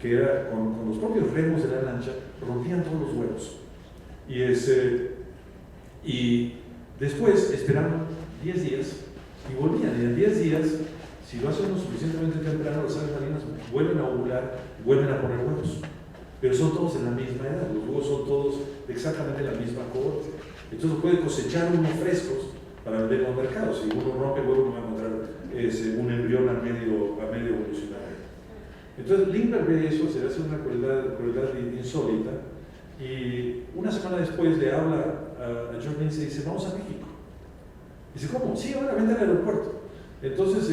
que era con los propios remos de la lancha, rompían todos los huevos. Y después esperaban 10 días y volvían, y en 10 días, si lo hacen lo suficientemente temprano, las aves marinas vuelven a ovular, vuelven a poner huevos. Pero son todos en la misma edad, los huevos son todos exactamente la misma cohorte. Entonces puede cosechar unos frescos para vender en los mercados. Si uno rompe el huevo, no va a encontrar un embrión a medio evolucionario. Entonces Lindbergh ve eso, se le hace una crueldad insólita, y una semana después le habla a George Lindsay y dice, vamos a México. Dice, ¿cómo? Sí, ahora vente al aeropuerto. Entonces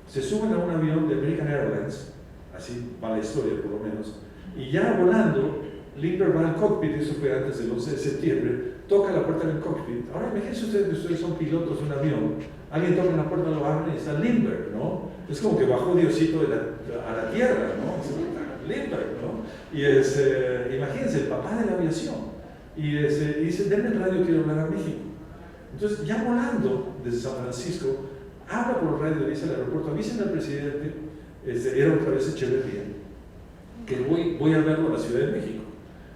se suben a un avión de American Airlines, así va la historia por lo menos, y ya volando, Lindbergh va al cockpit, eso fue antes del 11 de septiembre, toca la puerta del cockpit. Ahora imagínense ustedes que ustedes son pilotos de un avión, alguien toca la puerta, lo abre y está Lindbergh, ¿no? Es como que bajó Diosito a la tierra, ¿no? Lindbergh, ¿no? Imagínense, el papá de la aviación. Y dice, denme el radio, quiero hablar a México. Entonces, ya volando desde San Francisco, habla por el radio, dice al aeropuerto, avisen al presidente, era otra vez Echeverría, que voy a verlo a la Ciudad de México.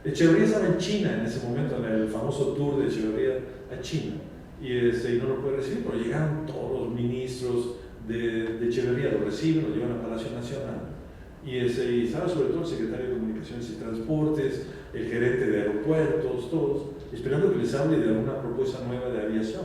Echeverría estaba en China en ese momento, en el famoso tour de Echeverría a China, y no lo puede recibir, pero llegaron todos los ministros de Echeverría, lo reciben, lo llevan a Palacio Nacional, y estaba sobre todo el secretario de Comunicaciones y Transportes, el gerente de aeropuertos, todos, esperando que les hable de alguna propuesta nueva de aviación.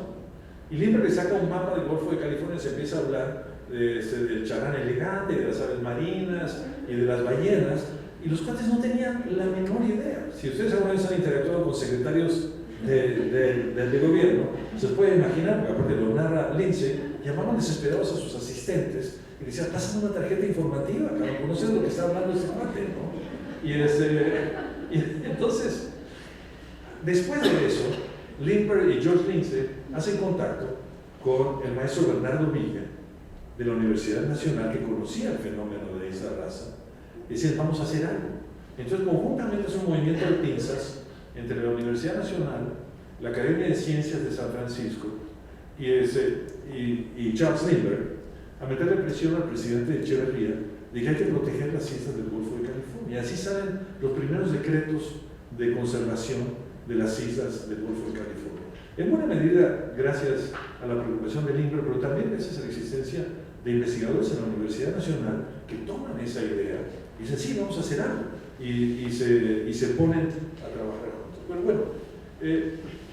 Y Lindbergh le saca un mapa del Golfo de California y se empieza a hablar del charrán elegante, de las aves marinas y de las ballenas, y los cuates no tenían la menor idea. Si ustedes alguna vez han interactuado con secretarios de gobierno, se puede imaginar, porque aparte lo narra Lindsay, llamaban desesperados a sus asistentes y decían, pásame una tarjeta informativa, cabrón, no sé de lo que está hablando este cuate, ¿no? Y entonces, después de eso, Lindbergh y George Lindsay hacen contacto con el maestro Bernardo Villa de la Universidad Nacional, que conocía el fenómeno de Isla Raza, y dicen, vamos a hacer algo. Entonces, conjuntamente es un movimiento de pinzas entre la Universidad Nacional, la Academia de Ciencias de San Francisco y Charles Lindbergh, a meterle presión al presidente Echeverría de que hay que proteger las islas del Golfo de California. Y así salen los primeros decretos de conservación de las islas del Golfo de California. En buena medida, gracias a la preocupación de Lindbergh, pero también gracias a la existencia de investigadores en la Universidad Nacional que toman esa idea y dicen, sí, vamos a hacer algo, y se ponen a trabajar juntos. Pero bueno,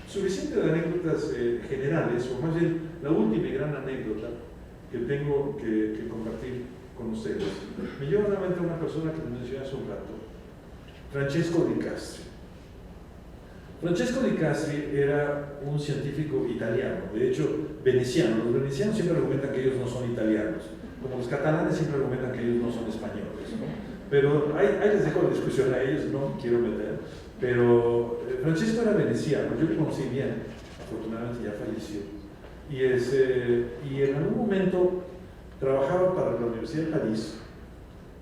suficiente de anécdotas generales, o más bien la última y gran anécdota que tengo que compartir con ustedes. Me lleva a la mente una persona que me mencioné hace un rato, Francesco Di Castri. Francesco Di Castri era un científico italiano, de hecho veneciano. Los venecianos siempre argumentan que ellos no son italianos, como los catalanes siempre argumentan que ellos no son españoles, ¿no? Pero ahí les dejo la discusión a ellos, no me quiero meter. Pero Francesco era veneciano, yo lo conocí bien, afortunadamente ya falleció. Y en algún momento trabajaba para la Universidad de París.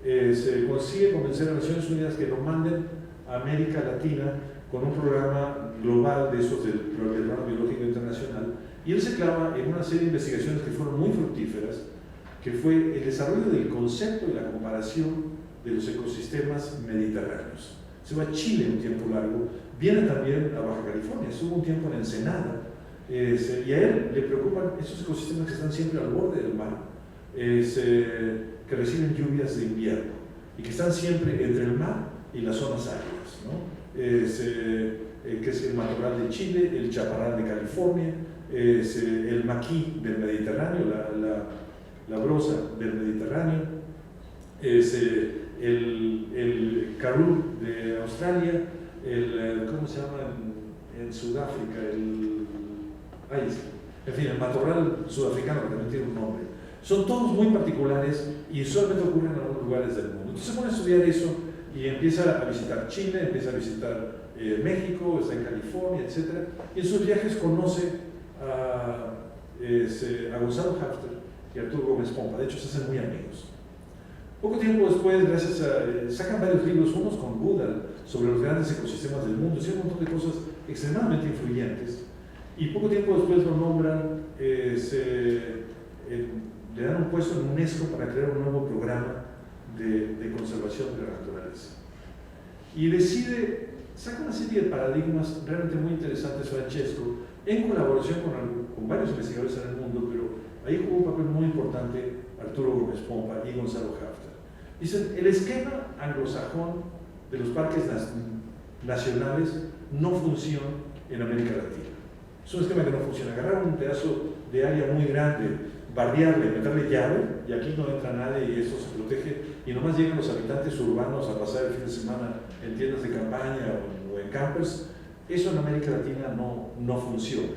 Se consigue convencer a las Naciones Unidas que lo manden a América Latina con un programa global de esos del Programa Biológico Internacional, y él se clava en una serie de investigaciones que fueron muy fructíferas, que fue el desarrollo del concepto y la comparación de los ecosistemas mediterráneos. Se va a Chile un tiempo largo, viene también a Baja California, estuvo un tiempo en Ensenada, y a él le preocupan esos ecosistemas que están siempre al borde del mar, que reciben lluvias de invierno y que están siempre entre el mar y las zonas áridas, ¿no? Que es el matorral de Chile, el chaparral de California, el maquí del Mediterráneo, la brosa del Mediterráneo, el karoo de Australia, ¿cómo se llama en Sudáfrica? En fin, el matorral sudafricano, que también tiene un nombre. Son todos muy particulares y solamente ocurren en algunos lugares del mundo. Entonces se pone a estudiar eso y empieza a visitar Chile, empieza a visitar México, está en California, etc. Y en sus viajes conoce a Gonzalo Hafter y Arturo Gómez Pompa. De hecho, se hacen muy amigos. Poco tiempo después, sacan varios libros, unos con Goodall, sobre los grandes ecosistemas del mundo, y un montón de cosas extremadamente influyentes. Y poco tiempo después lo nombran, le dan un puesto en UNESCO para crear un nuevo programa de conservación de la naturaleza. Y saca una serie de paradigmas realmente muy interesantes, Francesco, en colaboración con varios investigadores en el mundo, pero ahí jugó un papel muy importante Arturo Gómez Pompa y Gonzalo Hafter. Dicen, el esquema anglosajón de los parques nacionales no funciona en América Latina. Es un esquema que no funciona. Agarrar un pedazo de área muy grande, bardearle, meterle llave, y aquí no entra nadie y eso se protege, y nomás llegan los habitantes urbanos a pasar el fin de semana en tiendas de campaña o en campers. Eso en América Latina no funciona.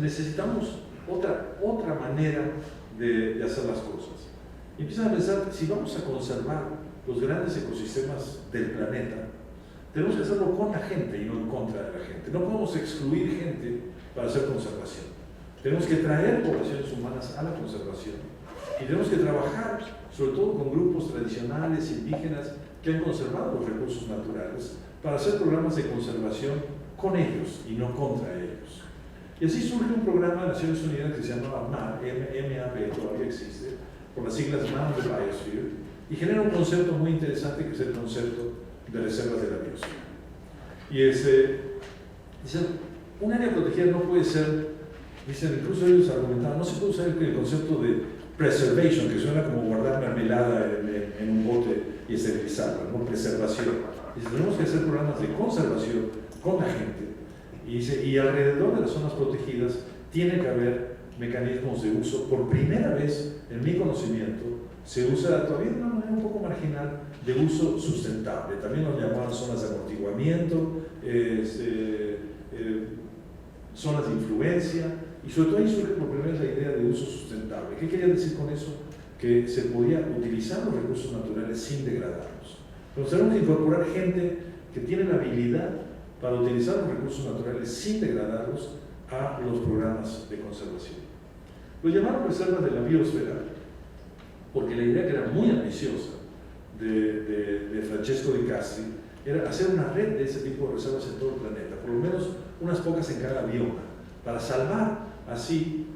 Necesitamos otra manera de hacer las cosas. Y empiezan a pensar, si vamos a conservar los grandes ecosistemas del planeta, tenemos que hacerlo con la gente y no en contra de la gente. No podemos excluir gente para hacer conservación. Tenemos que traer poblaciones humanas a la conservación y tenemos que trabajar sobre todo con grupos tradicionales, indígenas, que han conservado los recursos naturales para hacer programas de conservación con ellos y no contra ellos. Y así surge un programa de Naciones Unidas que se llamaba MAP, MAP, todavía existe, por las siglas Man of the Biosphere, y genera un concepto muy interesante que es el concepto de reservas de la biosfera. Y dicen, un área protegida no puede ser, dicen, incluso ellos argumentaban, no se puede usar el concepto de preservation, que suena como guardar mermelada en un bote y esterilizarla, ¿no? Preservación. Dicen, tenemos que hacer programas de conservación con la gente. Y alrededor de las zonas protegidas tiene que haber mecanismos de uso. Por primera vez, en mi conocimiento, se usa todavía de una manera un poco marginal de uso sustentable. También nos llamaban zonas de amortiguamiento, zonas de influencia, y sobre todo ahí surge por primera vez la idea de uso sustentable. ¿Qué quería decir con eso? Que se podía utilizar los recursos naturales sin degradarlos. Pero tenemos que incorporar gente que tiene la habilidad para utilizar los recursos naturales sin degradarlos a los programas de conservación. Lo llamaron reservas de la biosfera porque la idea que era muy ambiciosa de Francesco Di Castri era hacer una red de ese tipo de reservas en todo el planeta, por lo menos unas pocas en cada bioma, para salvar así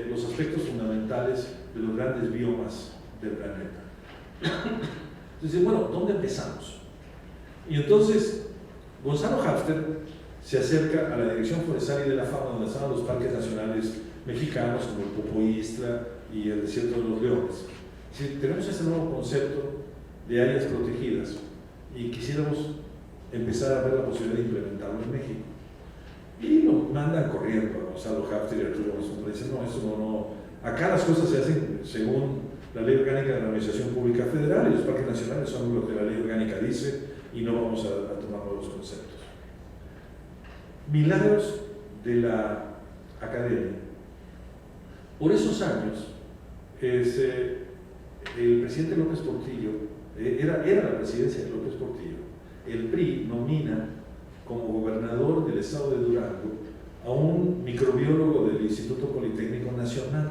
los aspectos fundamentales de los grandes biomas del planeta. Entonces, bueno, ¿dónde empezamos? Y entonces Gonzalo Hafter se acerca a la Dirección Forestal y de la Fauna, donde estaban los parques nacionales mexicanos, como el Popoistla y el Desierto de los Leones. Si tenemos este nuevo concepto de áreas protegidas y quisiéramos empezar a ver la posibilidad de implementarlo en México. y lo mandan corriendo a Gonzalo Hafter y Arturo Gómez Pompa. Dicen, no, eso no. Acá las cosas se hacen según la Ley Orgánica de la Administración Pública Federal, y los parques nacionales son lo que la Ley Orgánica dice, y no vamos a tomar nuevos conceptos. Milagros de la academia. Por esos años, el presidente López Portillo, era la presidencia de López Portillo, el PRI nomina como gobernador del estado de Durango a un microbiólogo del Instituto Politécnico Nacional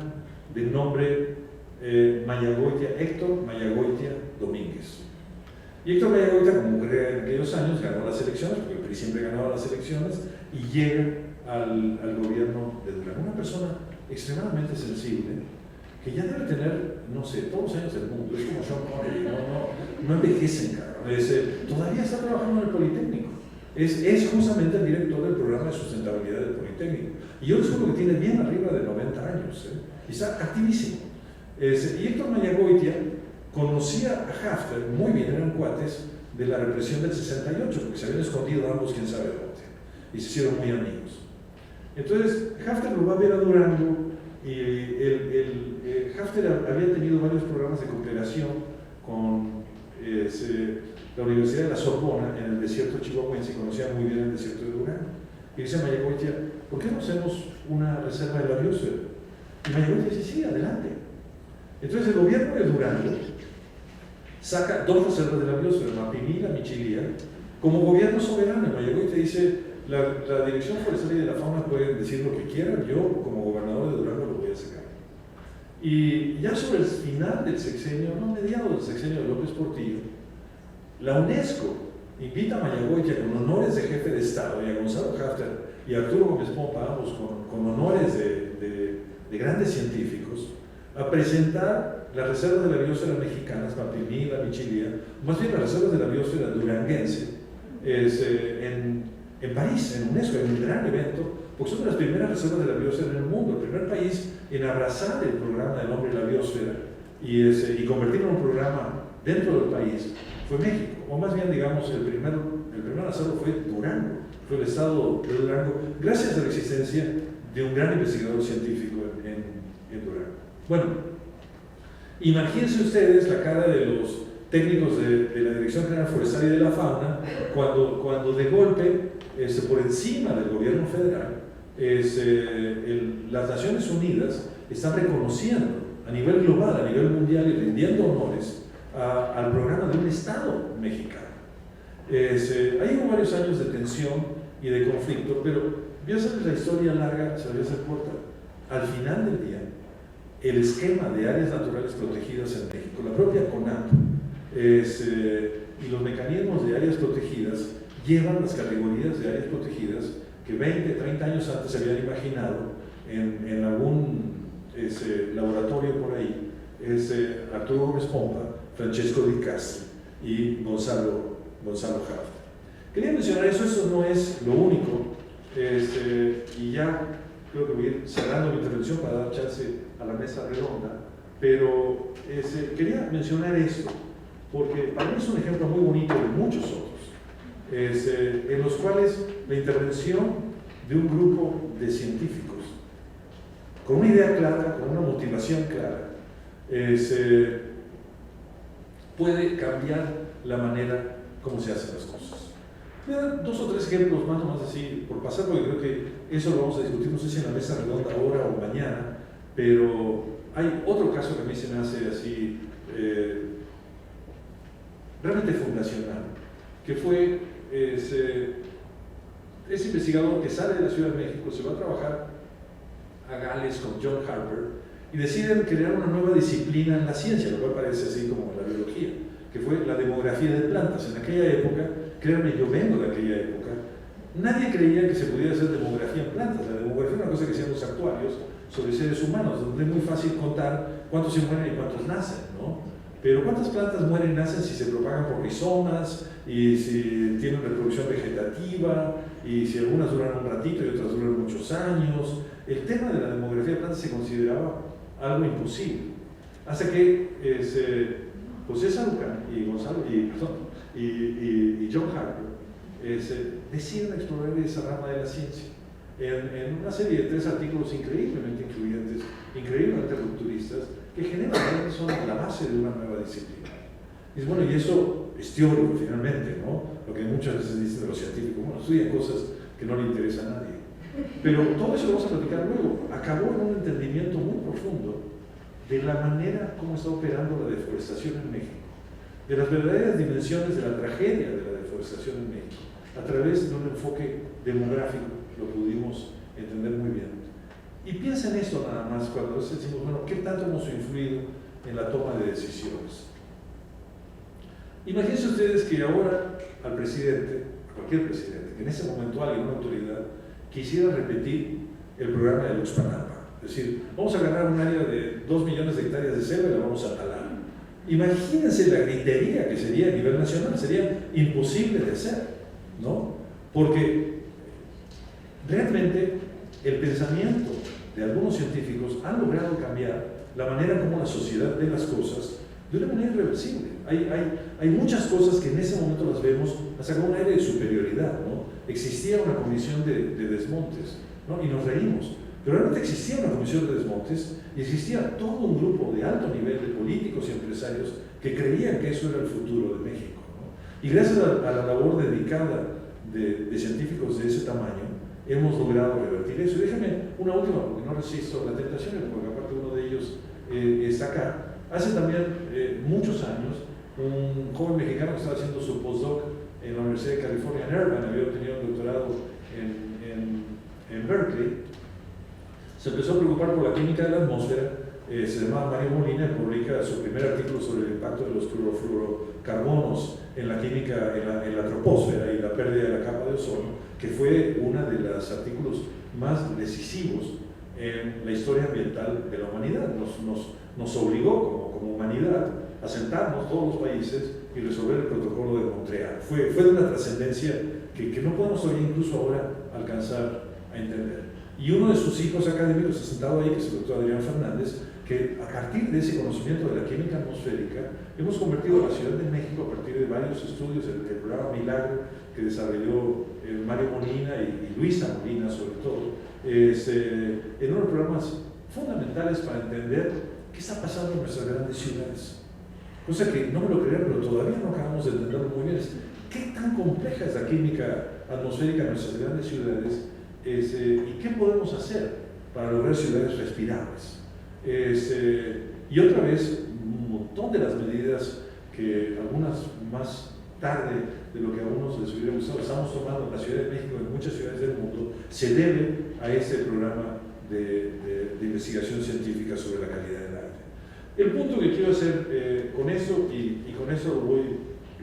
de nombre Héctor Mayagoitia Domínguez. Y Héctor Mayagoitia, como ocurría en aquellos años, ganó las elecciones, porque el PRI siempre ganaba las elecciones, y llega al gobierno de Durango. Una persona extremadamente sensible, que ya debe tener, no sé, todos los años del mundo. Es como Sean Connery, no envejecen, cabrón. Todavía está trabajando en el Politécnico. Es justamente el director del programa de sustentabilidad del Politécnico. Y yo descubro que tiene bien arriba de 90 años, y está activísimo. Y Héctor Mayagoitia conocía a Hafter muy bien, eran cuates de la represión del 68, porque se habían escondido ambos quién sabe dónde, y se hicieron muy amigos. Entonces, Hafter lo va a ver a Durango, y Hafter había tenido varios programas de cooperación con la Universidad de la Sorbona en el desierto chihuahuense, y conocía muy bien el desierto de Durango. Y dice a Mayagoitia, ¿por qué no hacemos una reserva de la biosfera? Y Mayagoitia dice, sí, adelante. Entonces el gobierno de Durango saca dos reservas de la biosfera, Mapimí y la Michilía, como gobierno soberano. Mayagoitia dice, la Dirección Forestal y de la Fauna pueden decir lo que quieran, yo como gobernador de Durango lo voy a sacar. Y ya sobre el final del sexenio, no, mediados del sexenio de López Portillo, la UNESCO invita a Mayagoitia con honores de jefe de Estado, y a Gonzalo Hafter y a Arturo Gómez Pompa, ambos con honores de grandes científicos, a presentar las reservas de la biosfera mexicanas, Mapimí y la Michilía, más bien las reservas de la biosfera duranguense, en París, en UNESCO, en un gran evento, porque son de las primeras reservas de la biosfera en el mundo, el primer país en abrazar el programa del hombre y la biosfera y convertirlo en un programa dentro del país fue México, o más bien, digamos, el primer en hacerlo fue Durango, fue el estado de Durango, gracias a la existencia de un gran investigador científico en Durango. Bueno, imagínense ustedes la cara de los técnicos de la Dirección General Forestal y de la Fauna cuando de golpe, por encima del gobierno federal, las Naciones Unidas están reconociendo a nivel global, a nivel mundial, y rindiendo honores al programa de un Estado mexicano. Ahí hubo varios años de tensión y de conflicto, pero voy a hacer la historia larga, se la voy a hacer corta. Al final del día, el esquema de áreas naturales protegidas en México, la propia CONAP, y los mecanismos de áreas protegidas llevan las categorías de áreas protegidas que 20, 30 años antes se habían imaginado en algún laboratorio por ahí, Arturo Gómez Pompa, Francesco Di Castro y Gonzalo Hafter. Quería mencionar eso no es lo único, y ya creo que voy a ir cerrando mi intervención para dar chance a la mesa redonda, pero quería mencionar esto, porque para mí es un ejemplo muy bonito de muchos otros, en los cuales la intervención de un grupo de científicos, con una idea clara, con una motivación clara, puede cambiar la manera como se hacen las cosas. Voy a dar dos o tres ejemplos más o menos así por pasar, porque creo que eso lo vamos a discutir, no sé si en la mesa redonda ahora o mañana, pero hay otro caso que a mí se me hace así realmente fundacional, que fue ese investigador que sale de la Ciudad de México, se va a trabajar a Gales con John Harper y deciden crear una nueva disciplina en la ciencia, lo cual parece así como la biología, que fue la demografía de plantas. En aquella época, créanme, yo vengo de aquella época, nadie creía que se pudiera hacer demografía en plantas. La demografía era una cosa que hacían los actuarios sobre seres humanos, donde es muy fácil contar cuántos se mueren y cuántos nacen, ¿no? Pero ¿cuántas plantas mueren y nacen si se propagan por rizomas, y si tienen reproducción vegetativa, y si algunas duran un ratito y otras duran muchos años? El tema de la demografía de plantas se consideraba algo imposible, hasta que José Sarucán y John Harper deciden explorar esa rama de la ciencia. en una serie de 3 artículos increíblemente influyentes, increíblemente rupturistas, que generalmente son la base de una nueva disciplina. Y bueno, y eso es teórico finalmente, ¿no? Lo que muchas veces dicen de los científicos, bueno, estudian cosas que no le interesan a nadie. Pero todo eso lo vamos a platicar luego. Acabó en un entendimiento muy profundo de la manera como está operando la deforestación en México, de las verdaderas dimensiones de la tragedia de la deforestación en México. A través de un enfoque demográfico lo pudimos entender muy bien. Y piensa en esto nada más cuando decimos, bueno, ¿qué tanto hemos influido en la toma de decisiones? Imagínense ustedes que ahora al presidente, a cualquier presidente, que en ese momento alguien, una autoridad, quisiera repetir el programa de Luxpanapa. Es decir, vamos a agarrar un área de 2 millones de hectáreas de selva y la vamos a talar. Imagínense la gritería que sería a nivel nacional, sería imposible de hacer, ¿no? Porque realmente el pensamiento de algunos científicos ha logrado cambiar la manera como la sociedad ve las cosas de una manera irreversible. Hay muchas cosas que en ese momento las vemos hasta con un aire de superioridad, ¿no? Existía una comisión de desmontes, ¿no? Y nos reímos, pero realmente existía una comisión de desmontes y existía todo un grupo de alto nivel de políticos y empresarios que creían que eso era el futuro de México, ¿no? Y gracias a la labor dedicada de científicos de ese tamaño, hemos logrado revertir eso. Y déjame una última, porque no resisto la tentación, porque aparte uno de ellos está acá. Hace también muchos años, un joven mexicano que estaba haciendo su postdoc en la Universidad de California en Irvine, había obtenido un doctorado en Berkeley, se empezó a preocupar por la química de la atmósfera. Se llamaba Mario Molina, publica su primer artículo sobre el impacto de los clorofluorocarbonos en la química, en la troposfera y la pérdida de la capa de ozono, que fue uno de los artículos más decisivos en la historia ambiental de la humanidad. Nos obligó como humanidad a sentarnos todos los países y resolver el protocolo de Montreal. Fue de una trascendencia que no podemos todavía incluso ahora alcanzar a entender. Y uno de sus hijos académicos ha sentado ahí, que es el doctor Adrián Fernández, que a partir de ese conocimiento de la química atmosférica hemos convertido a la Ciudad de México, a partir de varios estudios, el programa Milagro que desarrolló Mario Molina y Luisa Molina sobre todo, en unos programas fundamentales para entender qué está pasando en nuestras grandes ciudades. Cosa que no me lo creían, pero todavía no acabamos de entenderlo muy bien. ¿Qué tan compleja es la química atmosférica en nuestras grandes ciudades? ¿Y qué podemos hacer para lograr ciudades respirables? Y otra vez, un montón de las medidas que algunas más tarde de lo que a algunos les hubiera gustado estamos tomando en la Ciudad de México y en muchas ciudades del mundo, se debe a este programa de investigación científica sobre la calidad del aire. El punto que quiero hacer con eso, y con eso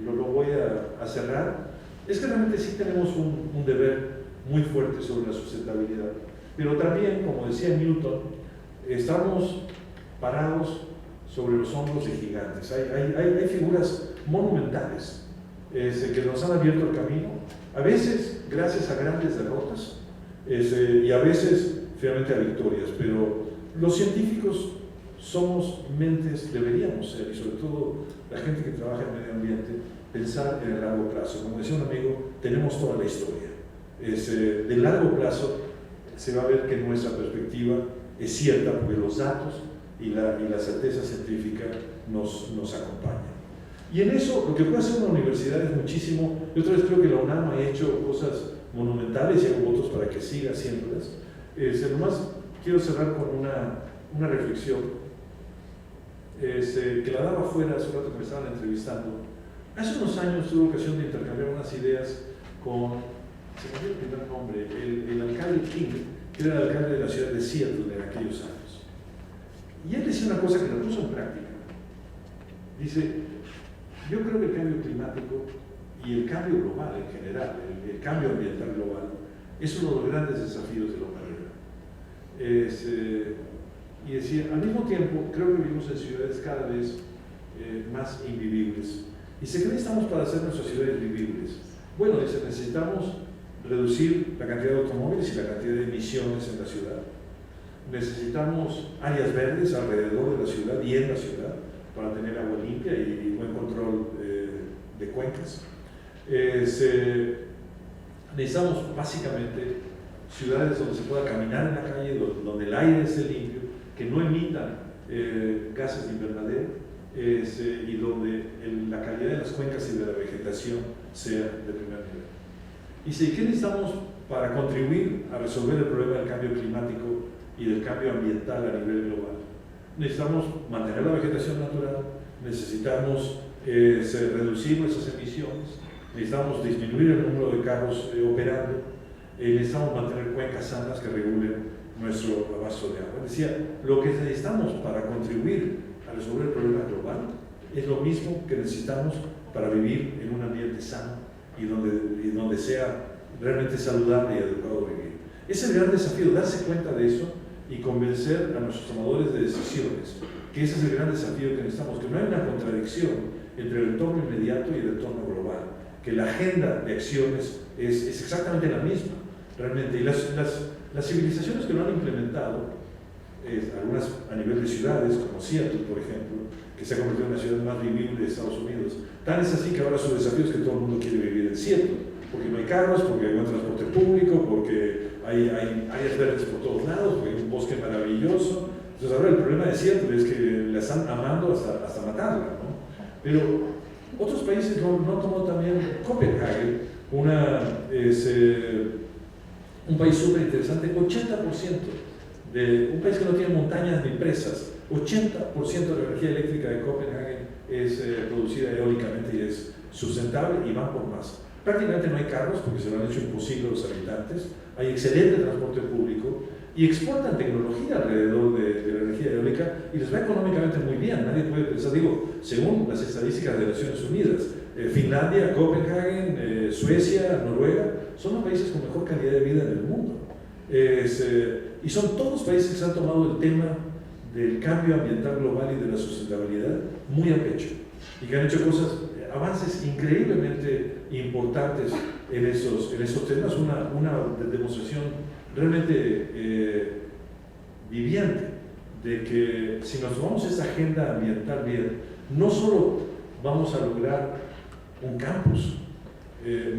lo voy a cerrar, es que realmente sí tenemos un deber muy fuerte sobre la sustentabilidad, pero también, como decía Newton, estamos parados sobre los hombros de gigantes. Hay figuras monumentales que nos han abierto el camino, a veces gracias a grandes derrotas y a veces finalmente a victorias, pero los científicos somos mentes, deberíamos ser, y sobre todo la gente que trabaja en medio ambiente, pensar en el largo plazo. Como decía un amigo, tenemos toda la historia. De largo plazo se va a ver que nuestra perspectiva es cierta porque los datos y la certeza científica nos acompañan. Y en eso lo que puede hacer una universidad es muchísimo. Yo otra vez creo que la UNAM ha hecho cosas monumentales y hago votos para que siga haciéndolas. Nomás quiero cerrar con una reflexión que la daba afuera hace un rato que me estaban entrevistando. Hace unos años tuve ocasión de intercambiar unas ideas con, se me olvidó el primer nombre, el alcalde King, que era el alcalde de la ciudad de Seattle en aquellos años. Y él decía una cosa que la puso en práctica. Dice, yo creo que el cambio climático y el cambio global en general, el cambio ambiental global, es uno de los grandes desafíos de la humanidad. Y decía, al mismo tiempo, creo que vivimos en ciudades cada vez más invivibles. ¿Y qué necesitamos para hacer nuestras ciudades vivibles? Bueno, dice, necesitamos reducir la cantidad de automóviles y la cantidad de emisiones en la ciudad. Necesitamos áreas verdes alrededor de la ciudad y en la ciudad para tener agua limpia y buen control de cuencas. Necesitamos básicamente ciudades donde se pueda caminar en la calle, donde el aire esté limpio, que no emitan gases de invernadero, y donde la calidad de las cuencas y de la vegetación sea de primer nivel. Y si, ¿qué necesitamos para contribuir a resolver el problema del cambio climático y del cambio ambiental a nivel global? Necesitamos mantener la vegetación natural, necesitamos reducir nuestras emisiones, necesitamos disminuir el número de carros operando, necesitamos mantener cuencas sanas que regulen nuestro abasto de agua. Decía, lo que necesitamos para contribuir a resolver el problema global es lo mismo que necesitamos para vivir en un ambiente sano y donde sea realmente saludable y adecuado vivir. Es el gran desafío, darse cuenta de eso y convencer a nuestros tomadores de decisiones que ese es el gran desafío que necesitamos, que no hay una contradicción entre el entorno inmediato y el entorno global, que la agenda de acciones es exactamente la misma, realmente. Y las civilizaciones que lo han implementado, algunas a nivel de ciudades, como Seattle, por ejemplo, que se ha convertido en la ciudad más vivible de Estados Unidos, tan es así que ahora su desafío es que todo el mundo quiere vivir en Seattle, porque no hay carros, porque hay buen transporte público, porque hay áreas verdes por todos lados, porque hay un bosque maravilloso. Entonces ahora el problema de Seattle es que la están amando hasta matarla, ¿no? Pero otros países no han tomado también Copenhague, un país súper interesante, 80% de un país que no tiene montañas ni presas, 80% de la energía eléctrica de Copenhague es producida eólicamente y es sustentable y van por más. Prácticamente no hay carros porque se lo han hecho imposible a los habitantes, hay excelente transporte público y exportan tecnología alrededor de la energía eólica y les va económicamente muy bien. Nadie puede pensar, según las estadísticas de Naciones Unidas, Finlandia, Copenhague, Suecia, Noruega, son los países con mejor calidad de vida en el mundo. Y son todos países que se han tomado el tema del cambio ambiental global y de la sustentabilidad muy a pecho y que han hecho avances increíblemente importantes en esos temas, una demostración realmente viviente de que si nos tomamos esta agenda ambiental bien, no solo vamos a lograr un campus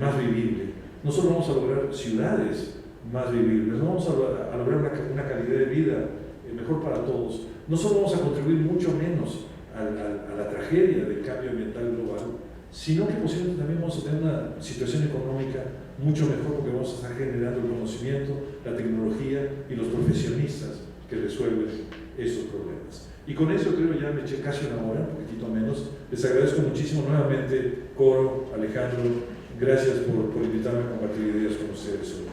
más vivible, no solo vamos a lograr ciudades más vivibles, no vamos a lograr una calidad de vida mejor para todos, no solo vamos a contribuir mucho menos a la tragedia del cambio ambiental global, sino que posiblemente también vamos a tener una situación económica mucho mejor porque vamos a estar generando el conocimiento, la tecnología y los profesionistas que resuelven esos problemas. Y con eso creo ya me eché casi una hora, un poquitito menos. Les agradezco muchísimo nuevamente, Coro, Alejandro, gracias por invitarme a compartir ideas con ustedes hoy.